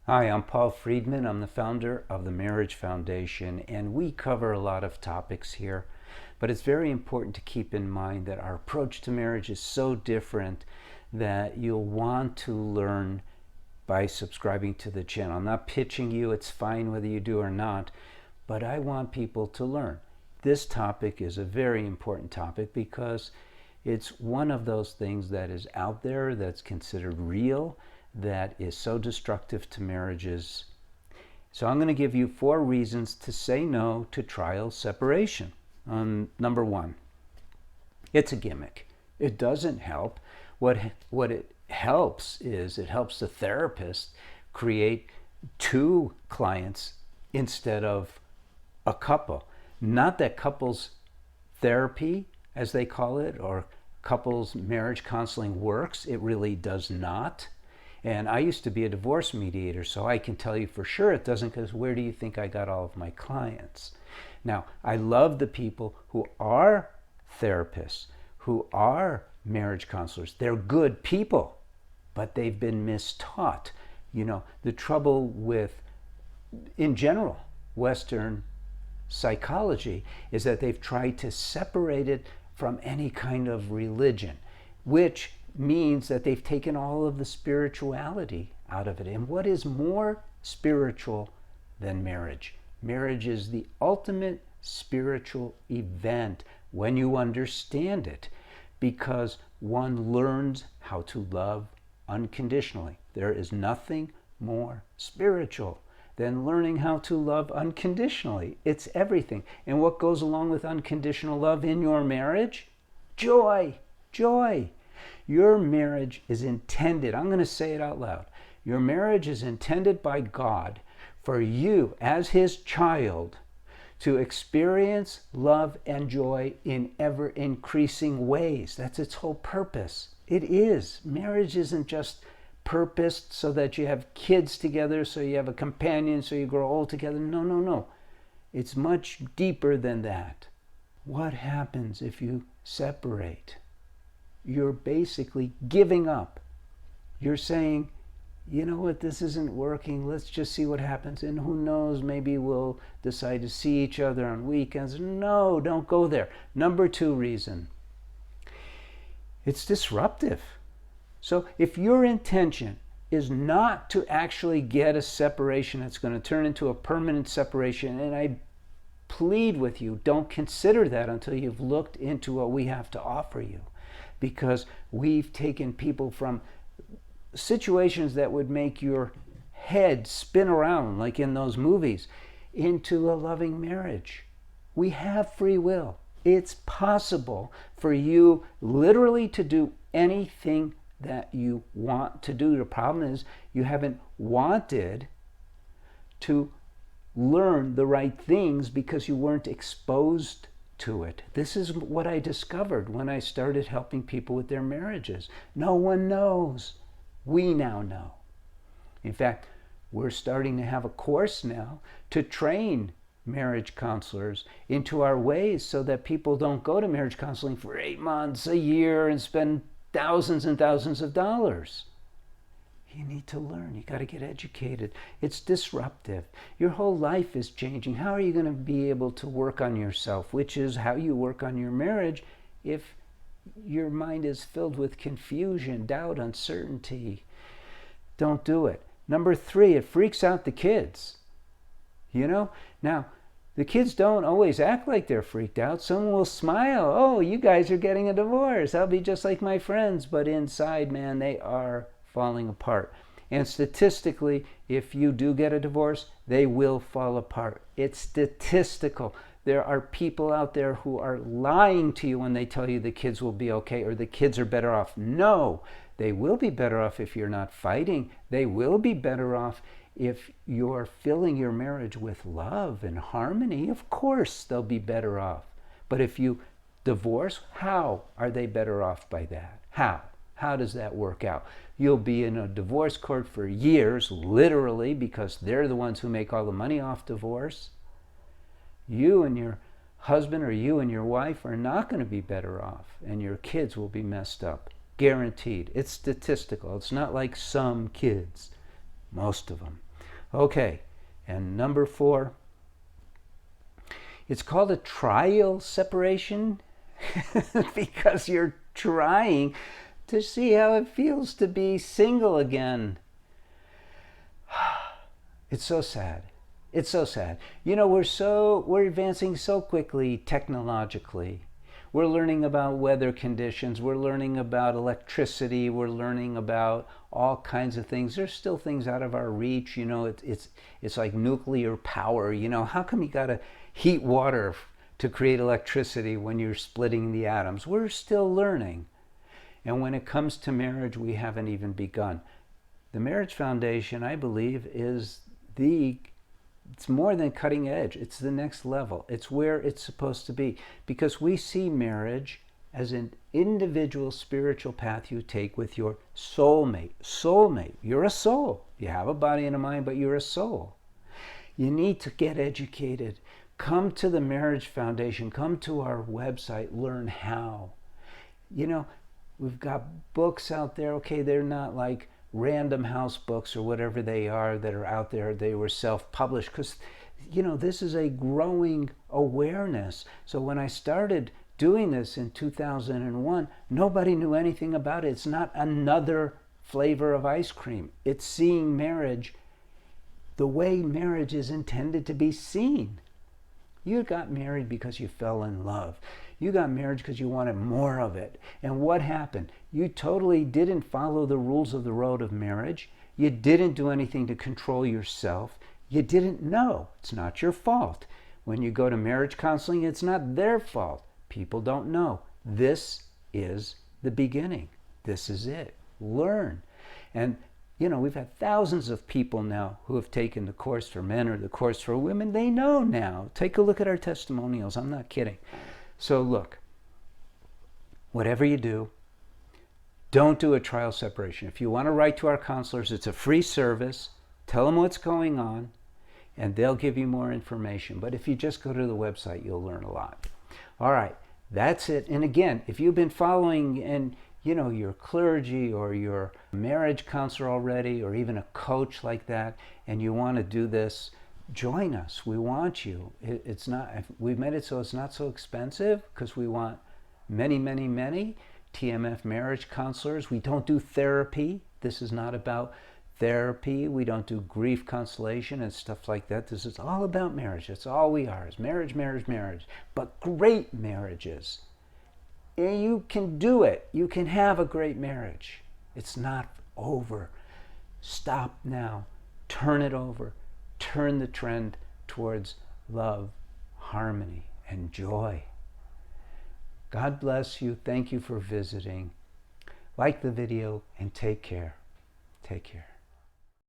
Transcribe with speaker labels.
Speaker 1: Hi, I'm Paul Friedman. I'm the founder of the Marriage Foundation, and we cover a lot of topics here. But it's very important to keep in mind that our approach to marriage is so different that you'll want to learn by subscribing to the channel. I'm not pitching you, it's fine whether you do or not, but I want people to learn. This topic is a very important topic because it's one of those things that is out there, that's considered real, that is so destructive to marriages. So I'm going to give you 4 reasons to say no to trial separation. Number 1, it's a gimmick. It doesn't help. What it helps is it helps the therapist create 2 clients instead of a couple. Not that couples therapy, as they call it, or couples marriage counseling works. It really does not. And I used to be a divorce mediator, so I can tell you for sure it doesn't, because where do you think I got all of my clients? Now, I love the people who are therapists, who are marriage counselors. They're good people, but they've been mistaught. You know, the trouble with, in general, Western psychology is that they've tried to separate it from any kind of religion, which means that they've taken all of the spirituality out of it. And what is more spiritual than marriage? Marriage is the ultimate spiritual event when you understand it, because one learns how to love unconditionally. There is nothing more spiritual than learning how to love unconditionally. It's everything. And what goes along with unconditional love in your marriage? Joy. Joy. Your marriage is intended, I'm going to say it out loud, your marriage is intended by God for you as His child to experience love and joy in ever increasing ways. That's its whole purpose. It is. Marriage isn't just purposed so that you have kids together, so you have a companion, so you grow old together. No, no, no. It's much deeper than that. What happens if you separate? You're basically giving up. You're saying, you know what, this isn't working. Let's just see what happens. And who knows, maybe we'll decide to see each other on weekends. No, don't go there. Number 2 reason, it's disruptive. So if your intention is not to actually get a separation that's going to turn into a permanent separation, and I plead with you, don't consider that until you've looked into what we have to offer you. Because we've taken people from situations that would make your head spin around, like in those movies, into a loving marriage. We have free will. It's possible for you literally to do anything that you want to do. The problem is you haven't wanted to learn the right things because you weren't exposed to it. This is what I discovered when I started helping people with their marriages. No one knows. We now know. In fact, we're starting to have a course now to train marriage counselors into our ways so that people don't go to marriage counseling for 8 months, a year, and spend thousands and thousands of dollars. You need to learn. You got to get educated. It's disruptive. Your whole life is changing. How are you going to be able to work on yourself, which is how you work on your marriage, if your mind is filled with confusion, doubt, uncertainty? Don't do it. Number 3, it freaks out the kids. You know? Now, the kids don't always act like they're freaked out. Someone will smile. Oh, you guys are getting a divorce. I'll be just like my friends. But inside, man, they are falling apart. And statistically, if you do get a divorce, they will fall apart. It's statistical. There are people out there who are lying to you when they tell you the kids will be okay or the kids are better off. No, they will be better off if you're not fighting. They will be better off if you're filling your marriage with love and harmony. Of course, they'll be better off. But if you divorce, how are they better off by that? How? How does that work out? You'll be in a divorce court for years, literally, because they're the ones who make all the money off divorce. You and your husband or you and your wife are not going to be better off, and your kids will be messed up. Guaranteed. It's statistical. It's not like some kids, most of them. Okay, and number 4, it's called a trial separation because you're trying to see how it feels to be single again. It's so sad. It's so sad. You know, we're advancing so quickly technologically. We're learning about weather conditions. We're learning about electricity. We're learning about all kinds of things. There's still things out of our reach. You know, it's like nuclear power. You know, how come you got to heat water to create electricity when you're splitting the atoms? We're still learning. And when it comes to marriage, we haven't even begun. The Marriage Foundation, I believe, it's more than cutting edge. It's the next level. It's where it's supposed to be, because we see marriage as an individual spiritual path you take with your soulmate. Soulmate. You're a soul. You have a body and a mind, but you're a soul. You need to get educated. Come to the Marriage Foundation. Come to our website. Learn how. You know, we've got books out there. Okay, they're not like Random House books or whatever they are that are out there. They were self-published because, you know, this is a growing awareness. So when I started doing this in 2001, nobody knew anything about it. It's not another flavor of ice cream. It's seeing marriage the way marriage is intended to be seen. You got married because you fell in love. You got married because you wanted more of it. And what happened? You totally didn't follow the rules of the road of marriage. You didn't do anything to control yourself. You didn't know. It's not your fault. When you go to marriage counseling, it's not their fault. People don't know. This is the beginning. This is it. Learn. And you know, we've had thousands of people now who have taken the course for men or the course for women. They know now. Take a look at our testimonials. I'm not kidding. So look, whatever you do, don't do a trial separation. If you want to write to our counselors, it's a free service. Tell them what's going on, and they'll give you more information. But if you just go to the website, you'll learn a lot. All right, that's it. And again, if you've been following and you know, your clergy or your marriage counselor already, or even a coach like that, and you want to do this, join us. We want you. It's not, we've made it so it's not so expensive because we want many, many, many TMF marriage counselors. We don't do therapy. This is not about therapy. We don't do grief consolation and stuff like that. This is all about marriage. That's all we are, is marriage, marriage, marriage. But great marriages. And you can do it. You can have a great marriage. It's not over. Stop now. Turn it over. Turn the trend towards love, harmony, and joy. God bless you. Thank you for visiting. Like the video and take care. Take care.